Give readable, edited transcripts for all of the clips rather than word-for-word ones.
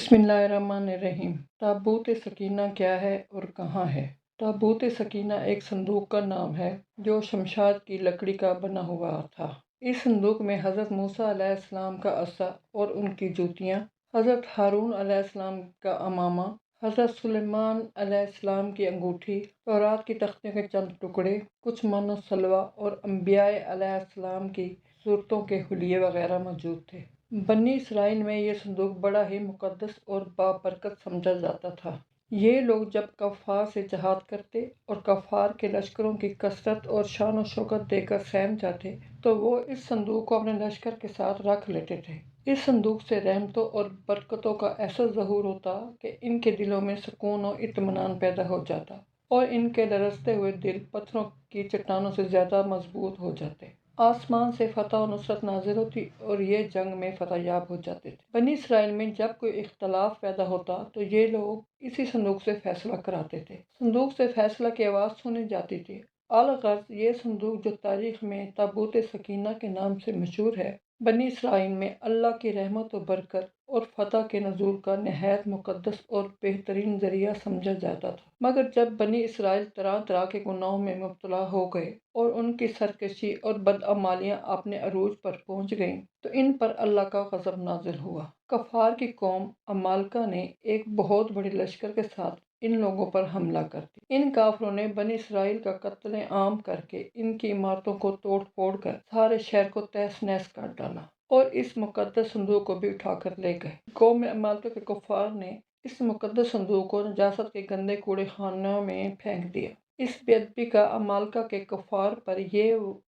बिस्मिल्लाहिर्रहमानिर्रहीम। ताबूत सकीना क्या है और कहाँ है? ताबूत सकीना एक संदूक का नाम है जो शमशाद की लकड़ी का बना हुआ था। इस संदूक में हज़रत मूसा अलैहिस्सलाम का असा और उनकी जूतियाँ, हज़रत हारून अलैहिस्सलाम का अमामा, हज़रत सुलेमान अलैहिस्सलाम की अंगूठी, तौरात की तख्तियों के चंद टुकड़े, कुछ मन सलवा और अंबियाए अलैहिस्सलाम की सूरतों के हुलिये वगैरह मौजूद थे। बनी इसराइल में यह संदूक बड़ा ही मुक़द्दस और बाबरकत समझा जाता था। ये लोग जब कफ़ार से जहाद करते और कफ़ार के लश्करों की कसरत और शान और शौकत देखकर सहम जाते तो वो इस संदूक को अपने लश्कर के साथ रख लेते थे। इस संदूक से रहमतों और बरकतों का ऐसा ज़हूर होता कि इनके दिलों में सुकून और इत्मीनान पैदा हो जाता और इनके लरजते हुए दिल पत्थरों की चट्टानों से ज़्यादा मजबूत हो जाते। आसमान से फतह और नुसरत नाजिल होती और ये जंग में फतहयाब हो जाते थे। बनी इसराइल में जब कोई इख्तलाफ पैदा होता तो ये लोग इसी संदूक से फैसला कराते थे। संदूक से फैसला की आवाज़ सुनी जाती थी। अलगर्ज ये संदूक जो तारीख में ताबूत सकीना के नाम से मशहूर है, बनी इसराइल में अल्लाह की रहमत और बरकत और फतह के नज़ूल का नहायत मुक़द्दस और बेहतरीन ज़रिया समझा जाता था। मगर जब बनी इसराइल तरह तरह के गुनाहों में मुब्तला हो गए और उनकी सरकशी और बदअमालियाँ अपने अरूज पर पहुँच गईं तो इन पर अल्लाह का ग़ज़ब नाज़िल हुआ। कफ़ार की कौम अमालका ने एक बहुत बड़े लश्कर के साथ इन लोगों पर हमला कर दिया। इन काफिरों ने बनी इसराइल का कत्ले आम करके इनकी इमारतों को तोड़ फोड़ कर सारे शहर को तहस नहस कर डाला और इस मुक़द्दस संदूक को भी उठाकर ले गए। कौम अमालका के कुफ़ार ने इस मुक़द्दस संदूक को नजासत के गंदे कूड़े खानों में फेंक दिया। इस बेअदबी का अमालका के कुफ़ार पर यह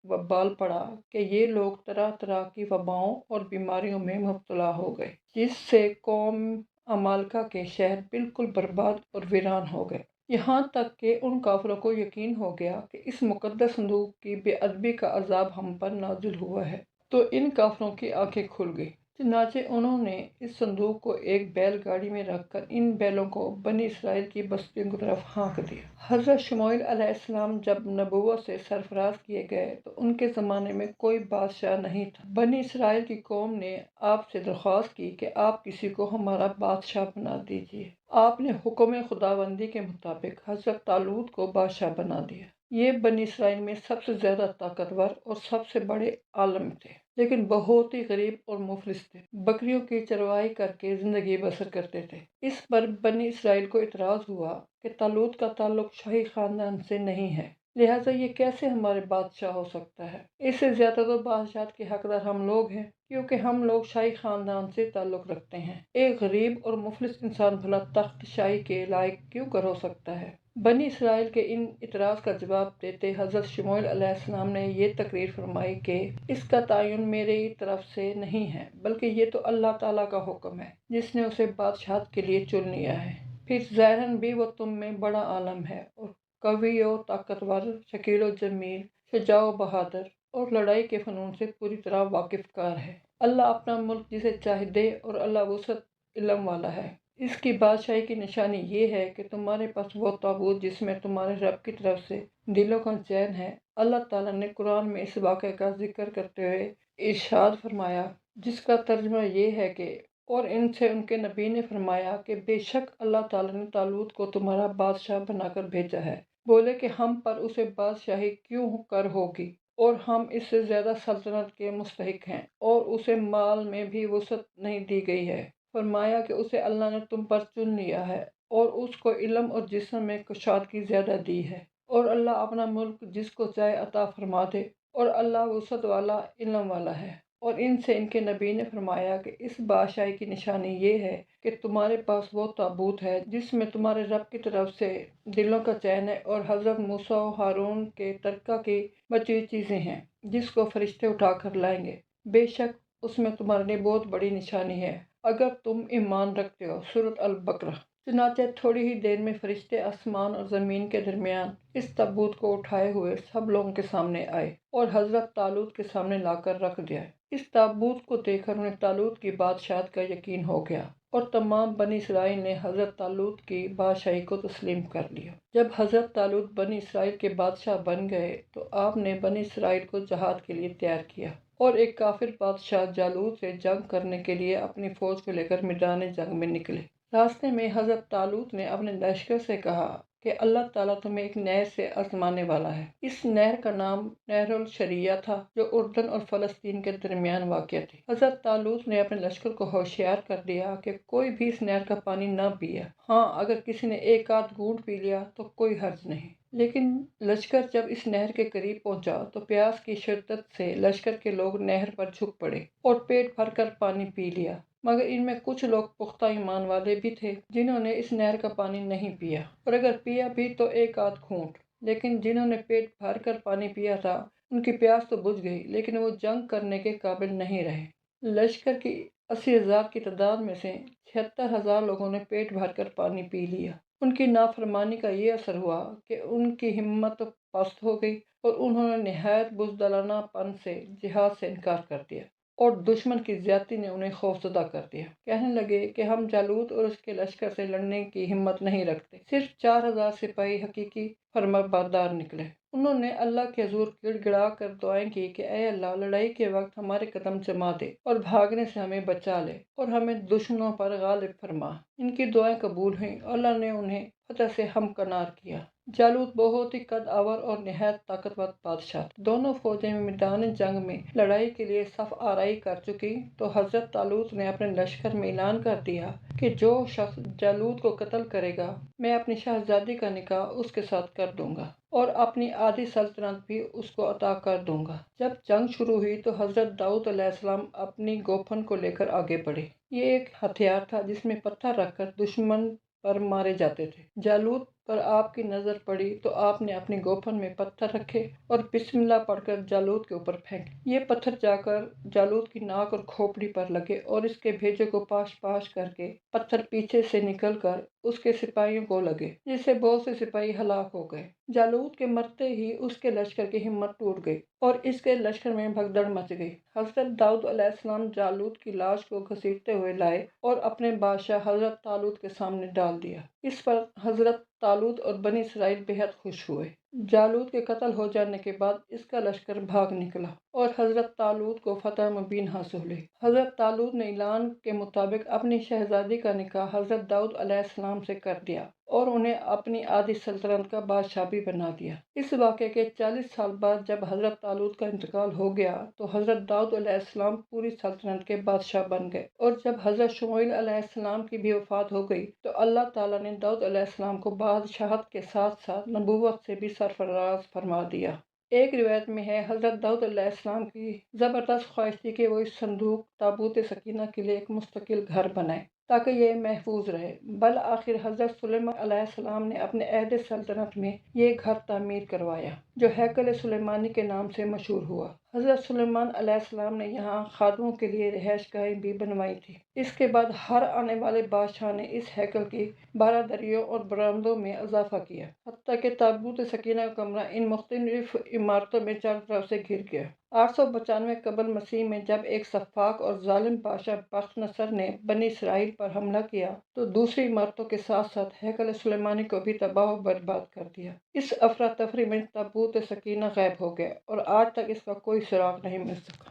वबाल पड़ा कि ये लोग तरह तरह की वबाओं और बीमारियों में मुब्तला हो गए, जिससे कौम अमालका के शहर बिल्कुल बर्बाद और वीरान हो गए। यहाँ तक कि उन काफिरों को यकीन हो गया कि इस मुक़द्दस संदूक की बेअदबी का अजाब हम पर नाजिल हुआ है। तो इन काफिरों की आंखें खुल गई। चुनाचे उन्होंने इस संदूक को एक बैलगाड़ी में रखकर इन बैलों को बनी इसराइल की बस्तियों की तरफ हाँक दिया। हज़रत शुमैल अलैहिस्सलाम जब नबूवत से सरफराज किए गए तो उनके ज़माने में कोई बादशाह नहीं था। बनी इसराइल की कौम ने आपसे दरख्वास्त की कि आप किसी को हमारा बादशाह बना दीजिए। आपने हुक्म खुदाबंदी के मुताबिक हज़रत तालूत को बादशाह बना दिया। ये बनी इसराइल में सबसे ज़्यादा ताकतवर और सबसे बड़े आलम थे, लेकिन बहुत ही गरीब और मुफलिस थे। बकरियों की चरवाई करके ज़िंदगी बसर करते थे। इस पर बनी इसराइल को इतराज़ हुआ कि तालूत का ताल्लुक शाही ख़ानदान से नहीं है, लिहाजा ये कैसे हमारे बादशाह हो सकता है। इससे ज़्यादा तो बादशाह के हकदार हम लोग हैं, क्योंकि हम लोग शाही ख़ानदान से ताल्लुक़ रखते हैं। एक गरीब और मुफलिस इंसान भला तख्त शाही के लायक क्यों कर हो सकता है। बनी इसराइल के इन इतराज़ का जवाब देते हज़रत शुमैल अलैहिस्सलाम ने यह तकरीर फरमाई कि इसका तयन मेरी तरफ से नहीं है, बल्कि ये तो अल्लाह ताला का हुक्म है जिसने उसे बादशाहत के लिए चुन लिया है। फिर ज़ाहिरन भी वो तुम में बड़ा आलम है और कवी और ताकतवर, शकील और जमील, शुजाओ बहादुर और लड़ाई के फ़नून से पूरी तरह वाकिफ़कार है। अल्लाह अपना मुल्क जिसे चाहे दे और अल्लाह वुसअत इल्म वाला है। इसकी बादशाही की निशानी ये है कि तुम्हारे पास वो ताबूत जिसमें तुम्हारे रब की तरफ से दिलों का चैन है। अल्लाह ताला ने कुरान में इस वाक़े का जिक्र करते हुए इरशाद फरमाया, जिसका तर्जुमा ये है कि और इनसे उनके नबी ने फरमाया कि बेशक अल्लाह ताला ने तालूत को तुम्हारा बादशाह बनाकर भेजा है। बोले कि हम पर उसे बादशाही क्यों कर होगी और हम इससे ज़्यादा सल्तनत के मुस्तहिक हैं और उसे माल में भी वुसअत नहीं दी गई है। फरमाया कि उसे अल्लाह ने तुम पर चुन लिया है और उसको इल्म और जिस्म में कुशादगी ज़्यादा दी है और अल्लाह अपना मुल्क जिसको चाहे अता फरमा दे और अल्लाह वुसअत वाला इल्म वाला है। और इनसे इनके नबी ने फरमाया कि इस बादशाही की निशानी ये है कि तुम्हारे पास वो ताबूत है जिसमें तुम्हारे रब की तरफ से दिलों का चैन है और हज़रत मूसा और हारून के तरका की बची हुई चीज़ें हैं जिसको फरिश्ते उठा कर लाएंगे। बेशक उसमें तुम्हारे लिए बहुत बड़ी निशानी है अगर तुम ईमान रखते हो। सूरत अल-बकरा। चुनाचे थोड़ी ही देर में फरिश्ते आसमान और ज़मीन के दरमियान इस ताबूत को उठाए हुए सब लोगों के सामने आए और हज़रत तालूत के सामने लाकर रख दिया। इस ताबूत को देखकर उन्हें तालूत की बादशाहत का यकीन हो गया और तमाम बनी इसराइल ने हज़रत तालूत की बादशाही को तस्लीम कर लिया। जब हज़रत तालूत बनी इसराइल के बादशाह बन गए तो आपने बनी इसराइल को जहाद के लिए तैयार किया اور ایک کافر بادشاہ جالوت سے جنگ کرنے کے لیے اپنی فوج کو لے کر میدان جنگ میں نکلے۔ راستے میں حضرت طالوت نے اپنے لشکر سے کہا کہ اللہ تعالیٰ تمہیں ایک نہر سے آزمانے والا ہے۔ اس نہر کا نام نہر الشریعہ تھا، جو اردن اور فلسطین کے درمیان واقع تھی۔ حضرت طالوت نے اپنے لشکر کو ہوشیار کر دیا کہ کوئی بھی اس نہر کا پانی نہ پیے۔ ہاں، اگر کسی نے ایک آدھ گھونٹ پی لیا تو کوئی حرج نہیں۔ لیکن لشکر جب اس نہر کے قریب پہنچا تو پیاس کی شدت سے لشکر کے لوگ نہر پر جھک پڑے اور پیٹ بھر کر پانی پی لیا، مگر ان میں کچھ لوگ پختہ ایمان والے بھی تھے جنہوں نے اس نہر کا پانی نہیں پیا، اور اگر پیا بھی تو ایک آدھ گھونٹ۔ لیکن جنہوں نے پیٹ بھر کر پانی پیا تھا ان کی پیاس تو بجھ گئی، لیکن وہ جنگ کرنے کے قابل نہیں رہے۔ لشکر کی 80,000 کی تعداد میں سے 76,000 لوگوں نے پیٹ بھر کر پانی پی لیا۔ ان کی نافرمانی کا یہ اثر ہوا کہ ان کی ہمت پست ہو گئی اور انہوں نے نہایت بزدلانہ پن سے جہاد سے انکار کر دیا، اور دشمن کی زیادتی نے انہیں خوفزدہ کر دیا۔ کہنے لگے کہ ہم جالوت اور اس کے لشکر سے لڑنے کی ہمت نہیں رکھتے۔ صرف 4,000 سپاہی حقیقی فرمانبردار نکلے۔ انہوں نے اللہ کے حضور گڑ گڑا کر دعائیں کی کہ اے اللہ، لڑائی کے وقت ہمارے قدم جما دے اور بھاگنے سے ہمیں بچا لے اور ہمیں دشمنوں پر غالب فرما۔ ان کی دعائیں قبول ہوئیں، اللہ نے انہیں فتح سے ہمکنار کیا۔ جالوت بہت ہی قد آور اور نہایت طاقتور بادشاہ تھا۔ دونوں فوجیں میدان جنگ میں لڑائی کے لیے صف آرائی کر چکی تو حضرت طالوت نے اپنے لشکر میں اعلان کر دیا کہ جو شخص جالوت کو قتل کرے گا، میں اپنی شہزادی کا نکاح اس کے ساتھ کر دوں گا اور اپنی آدھی سلطنت بھی اس کو عطا کر دوں گا۔ جب جنگ شروع ہوئی تو حضرت داؤد علیہ السلام اپنی گوپھن کو لے کر آگے بڑھے۔ یہ ایک ہتھیار تھا جس میں پتھر رکھ کر دشمن پر مارے جاتے تھے۔ جالوت پر آپ کی نظر پڑی تو آپ نے اپنی گوپھن میں پتھر رکھے اور بسم اللہ پڑھ کر جالوت کے اوپر پھینکے۔ یہ پتھر جا کر جالوت کی ناک اور کھوپڑی پر لگے اور اس کے بھیجے کو پاش پاش کر کے پتھر پیچھے سے نکل کر اس کے سپاہیوں کو لگے، جس سے بہت سے سپاہی ہلاک ہو گئے۔ جالوت کے مرتے ہی اس کے لشکر کی ہمت ٹوٹ گئی اور اس کے لشکر میں بھگدڑ مچ گئی۔ حضرت داؤد علیہ السلام جالوت کی لاش کو گھسیٹتے ہوئے لائے اور اپنے بادشاہ حضرت طالوت کے سامنے ڈال دیا۔ اس پر حضرت طالوت اور بنی اسرائیل بہت خوش ہوئے۔ جالوت کے قتل ہو جانے کے بعد اس کا لشکر بھاگ نکلا اور حضرت طالوت کو فتح مبین حاصل ہوئی۔ حضرت طالوت نے اعلان کے مطابق اپنی شہزادی کا نکاح حضرت داؤد علیہ السلام سے کر دیا اور انہیں اپنی آدھی سلطنت کا بادشاہ بھی بنا دیا۔ اس واقعے کے 40 سال بعد جب حضرت طالوت کا انتقال ہو گیا تو حضرت داؤد علیہ السلام پوری سلطنت کے بادشاہ بن گئے، اور جب حضرت شموئیل علیہ السلام کی بھی وفات ہو گئی تو اللہ تعالیٰ نے داؤد علیہ السلام کو بادشاہت کے ساتھ ساتھ نبوت سے بھی سرفراز فرما دیا۔ ایک روایت میں ہے حضرت داؤد علیہ السلام کی زبردست خواہش تھی کہ وہ اس صندوق تابوت سکینہ کے لیے ایک مستقل گھر بنائے تاکہ یہ محفوظ رہے۔ بالآخر حضرت سلیمان علیہ السلام نے اپنے عہد سلطنت میں یہ گھر تعمیر کروایا جو ہیکل سلیمانی کے نام سے مشہور ہوا۔ حضرت سلیمان علیہ السلام نے یہاں خادموں کے لیے رہائش گاہیں بھی بنوائی تھی۔ اس کے بعد ہر آنے والے بادشاہ نے اس ہیکل کی بارادریوں اور برآمدوں میں اضافہ کیا، حتیٰ کہ تابوت سکینہ کا کمرہ ان مختلف عمارتوں میں چاروں طرف سے گھر گیا۔ 895 قبل مسیح میں جب ایک سفاک اور ظالم بادشاہ بخت نصر نے بنی اسرائیل پر حملہ کیا تو دوسری عمارتوں کے ساتھ ساتھ ہیکل سلیمانی کو بھی تباہ و برباد کر دیا۔ اس افراتفری میں تابوت سکینہ غائب ہو گیا اور آج تک اس کا کوئی سراغ نہیں مل سکا۔